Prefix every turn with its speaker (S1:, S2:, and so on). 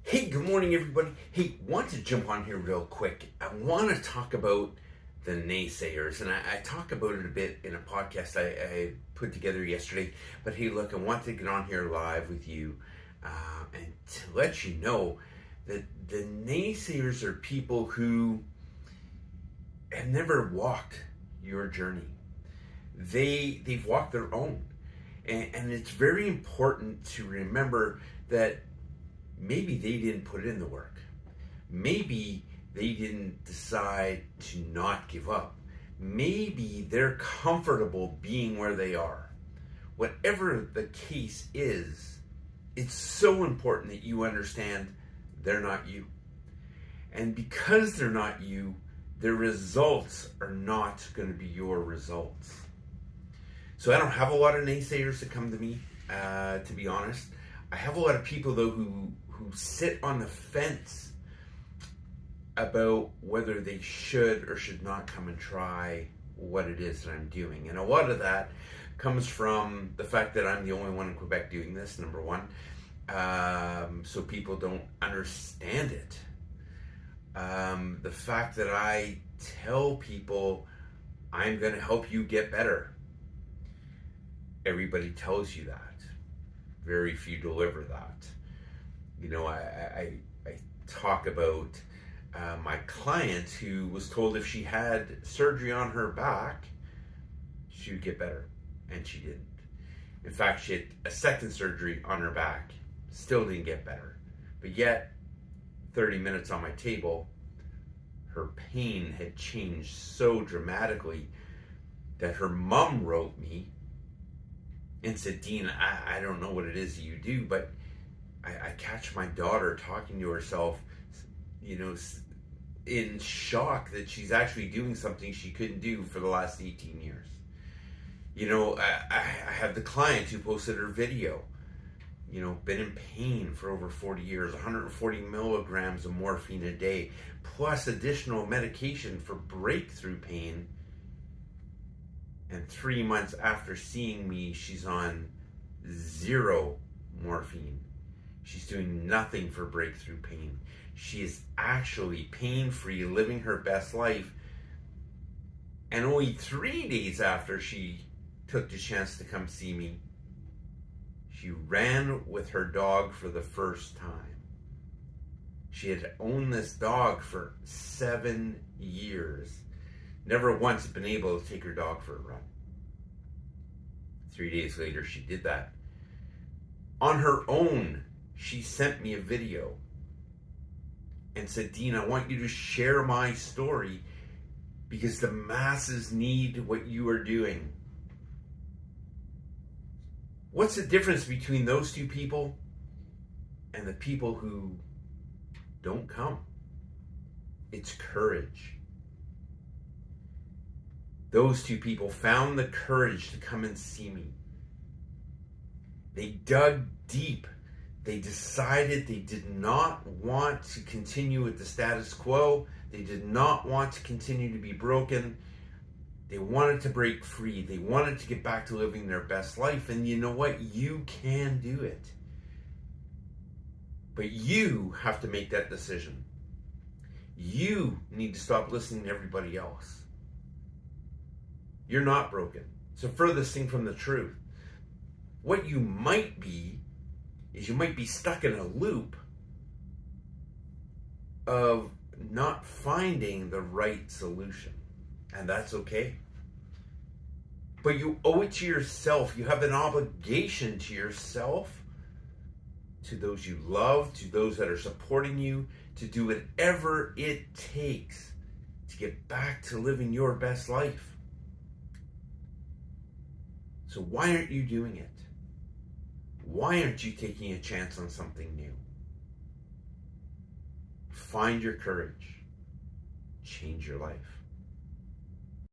S1: Hey, good morning, everybody. Hey, want to jump on here real quick. I want to talk about the naysayers, and I talk about it a bit in a podcast I put together yesterday. But hey, look, I want to get on here live with you and to let you know that the naysayers are people who have never walked your journey. They've walked their own, and it's very important to remember that maybe they didn't put in the work. Maybe they didn't decide to not give up. Maybe they're comfortable being where they are. Whatever the case is, it's so important that you understand they're not you. And because they're not you, their results are not going to be your results. So I don't have a lot of naysayers that come to me, to be honest. I have a lot of people, though, who sit on the fence about whether they should or should not come and try what it is that I'm doing. And a lot of that comes from the fact that I'm the only one in Quebec doing this, number one. So people don't understand it. The fact that I tell people I'm going to help you get better. Everybody tells you that. Very few deliver that. You know, I talk about my client who was told if she had surgery on her back, she would get better, and she didn't. In fact, she had a second surgery on her back, still didn't get better. But yet, 30 minutes on my table, her pain had changed so dramatically that her mom wrote me and said, "Dean, I don't know what it is that you do, but I catch my daughter talking to herself, you know, in shock that she's actually doing something she couldn't do for the last 18 years. You know, I have the client who posted her video, you know, been in pain for over 40 years, 140 milligrams of morphine a day, plus additional medication for breakthrough pain. And 3 months after seeing me, she's on 0 morphine. She's doing nothing for breakthrough pain. She is actually pain-free, living her best life. And only 3 days after she took the chance to come see me, she ran with her dog for the first time. She had owned this dog for 7 years. Never once been able to take her dog for a run. 3 days later, she did that. On her own, she sent me a video and said, "Dean, I want you to share my story because the masses need what you are doing." What's the difference between those two people and the people who don't come? It's courage. Those two people found the courage to come and see me. They dug deep. They decided they did not want to continue with the status quo. They did not want to continue to be broken. They wanted to break free. They wanted to get back to living their best life. And you know what? You can do it. But you have to make that decision. You need to stop listening to everybody else. You're not broken. It's the furthest thing from the truth. What you might be is you might be stuck in a loop of not finding the right solution. And that's okay. But you owe it to yourself. You have an obligation to yourself, to those you love, to those that are supporting you, to do whatever it takes to get back to living your best life. So why aren't you doing it? Why aren't you taking a chance on something new? Find your courage. Change your life.